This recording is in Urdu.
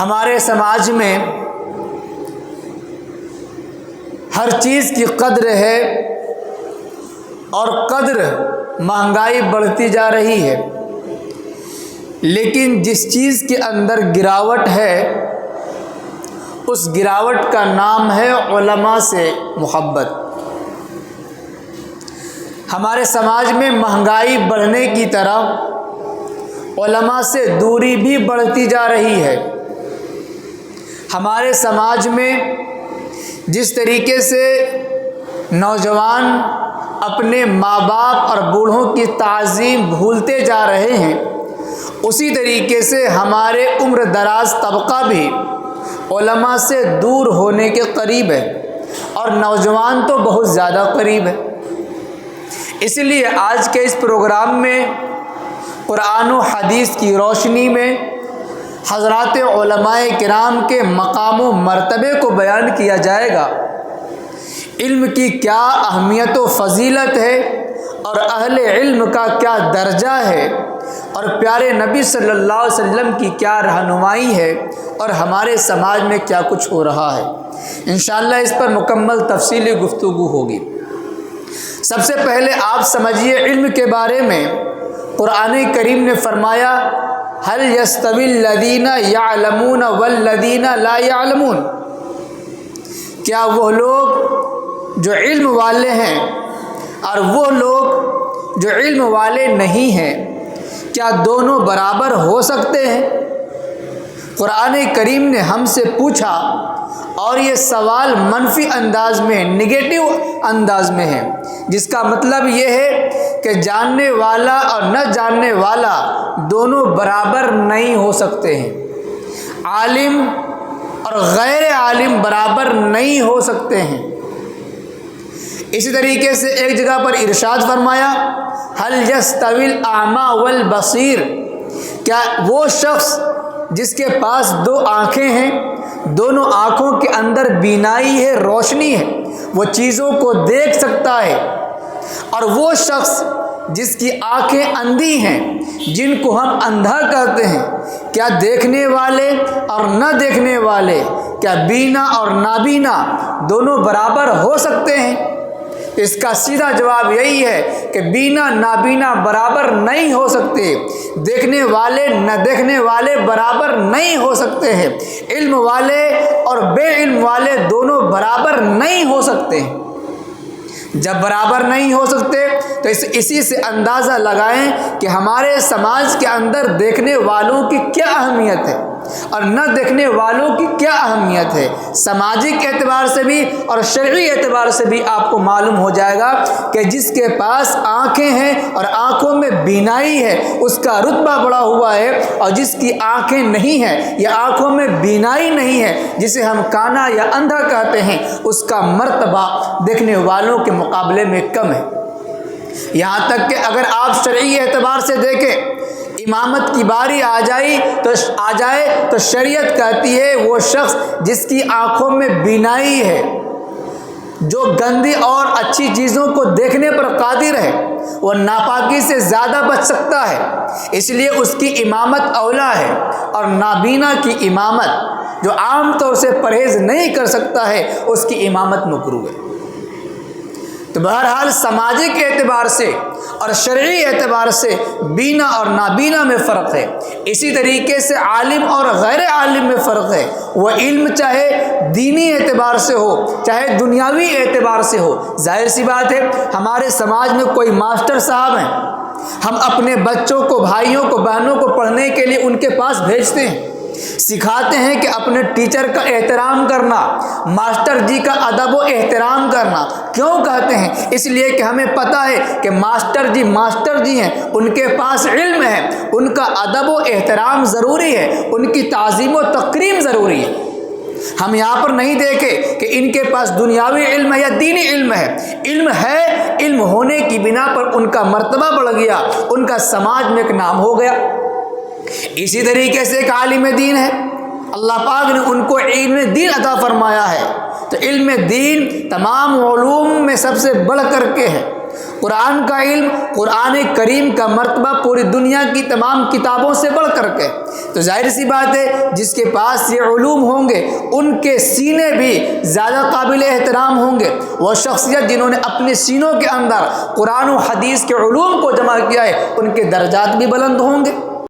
ہمارے سماج میں ہر چیز کی قدر ہے اور قدر مہنگائی بڑھتی جا رہی ہے، لیکن جس چیز کے اندر گراوٹ ہے اس گراوٹ کا نام ہے علماء سے محبت۔ ہمارے سماج میں مہنگائی بڑھنے کی طرف علماء سے دوری بھی بڑھتی جا رہی ہے۔ ہمارے سماج میں جس طریقے سے نوجوان اپنے ماں باپ اور بوڑھوں کی تعظیم بھولتے جا رہے ہیں، اسی طریقے سے ہمارے عمر دراز طبقہ بھی علماء سے دور ہونے کے قریب ہے، اور نوجوان تو بہت زیادہ قریب ہے۔ اس لیے آج کے اس پروگرام میں قرآن و حدیث کی روشنی میں حضرات علماء کرام کے مقام و مرتبے کو بیان کیا جائے گا، علم کی کیا اہمیت و فضیلت ہے اور اہل علم کا کیا درجہ ہے، اور پیارے نبی صلی اللہ علیہ وسلم کی کیا رہنمائی ہے، اور ہمارے سماج میں کیا کچھ ہو رہا ہے۔ انشاءاللہ اس پر مکمل تفصیلی گفتگو ہوگی۔ سب سے پہلے آپ سمجھیے علم کے بارے میں قرآن کریم نے فرمایا هل يستوي الذين يعلمون والذين لا يعلمون، کیا وہ لوگ جو علم والے ہیں اور وہ لوگ جو علم والے نہیں ہیں، کیا دونوں برابر ہو سکتے ہیں؟ قرآن کریم نے ہم سے پوچھا، اور یہ سوال منفی انداز میں، نگیٹو انداز میں ہے، جس کا مطلب یہ ہے کہ جاننے والا اور نہ جاننے والا دونوں برابر نہیں ہو سکتے ہیں، عالم اور غیر عالم برابر نہیں ہو سکتے ہیں۔ اسی طریقے سے ایک جگہ پر ارشاد فرمایا هل يستوي الاعمى والبصیر، کیا وہ شخص جس کے پاس دو آنکھیں ہیں، دونوں آنکھوں کے اندر بینائی ہے، روشنی ہے، وہ چیزوں کو دیکھ سکتا ہے، اور وہ شخص جس کی آنکھیں اندھی ہیں، جن کو ہم اندھا کہتے ہیں، کیا دیکھنے والے اور نہ دیکھنے والے، کیا بینا اور نابینا دونوں برابر ہو سکتے ہیں؟ اس کا سیدھا جواب یہی ہے کہ بینا نابینا برابر نہیں ہو سکتے، دیکھنے والے نہ دیکھنے والے برابر نہیں ہو سکتے ہیں، علم والے اور بے علم والے دونوں برابر نہیں ہو سکتے ہیں۔ جب برابر نہیں ہو سکتے تو اسی سے اندازہ لگائیں کہ ہمارے سماج کے اندر دیکھنے والوں کی کیا اہمیت ہے اور نہ دیکھنے والوں کی کیا اہمیت ہے۔ سماجی اعتبار سے بھی اور شرعی اعتبار سے بھی آپ کو معلوم ہو جائے گا کہ جس کے پاس آنکھیں ہیں اور آنکھوں میں بینائی ہے اس کا رتبہ بڑا ہوا ہے، اور جس کی آنکھیں نہیں ہیں یا آنکھوں میں بینائی نہیں ہے، جسے ہم کانا یا اندھا کہتے ہیں، اس کا مرتبہ دیکھنے والوں کے مقابلے میں کم ہے۔ یہاں تک کہ اگر آپ شرعی اعتبار سے دیکھیں، امامت کی باری آ جائے تو شریعت کہتی ہے وہ شخص جس کی آنکھوں میں بینائی ہے، جو گندی اور اچھی چیزوں کو دیکھنے پر قادر ہے، وہ ناپاکی سے زیادہ بچ سکتا ہے، اس لیے اس کی امامت اولا ہے، اور نابینا کی امامت جو عام طور سے پرہیز نہیں کر سکتا ہے اس کی امامت مکروہ ہے۔ تو بہرحال سماجک اعتبار سے اور شرعی اعتبار سے بینا اور نابینا میں فرق ہے۔ اسی طریقے سے عالم اور غیر عالم میں فرق ہے۔ وہ علم چاہے دینی اعتبار سے ہو چاہے دنیاوی اعتبار سے ہو۔ ظاہر سی بات ہے ہمارے سماج میں کوئی ماسٹر صاحب ہیں، ہم اپنے بچوں کو، بھائیوں کو، بہنوں کو پڑھنے کے لیے ان کے پاس بھیجتے ہیں، سکھاتے ہیں کہ اپنے ٹیچر کا احترام کرنا، ماسٹر جی کا ادب و احترام کرنا۔ کیوں کہتے ہیں؟ اس لیے کہ ہمیں پتہ ہے کہ ماسٹر جی ہیں، ان کے پاس علم ہے، ان کا ادب و احترام ضروری ہے، ان کی تعظیم و تکریم ضروری ہے۔ ہم یہاں پر نہیں دیکھے کہ ان کے پاس دنیاوی علم ہے یا دینی علم ہے، علم ہونے کی بنا پر ان کا مرتبہ بڑھ گیا، ان کا سماج میں ایک نام ہو گیا۔ اسی طریقے سے ایک عالم دین ہے، اللہ پاک نے ان کو علم دین عطا فرمایا ہے، تو علم دین تمام علوم میں سب سے بڑھ کر کے ہے، قرآن کا علم، قرآن کریم کا مرتبہ پوری دنیا کی تمام کتابوں سے بڑھ کر کے، تو ظاہر سی بات ہے جس کے پاس یہ علوم ہوں گے ان کے سینے بھی زیادہ قابل احترام ہوں گے۔ وہ شخصیت جنہوں نے اپنے سینوں کے اندر قرآن و حدیث کے علوم کو جمع کیا ہے ان کے درجات بھی بلند ہوں گے۔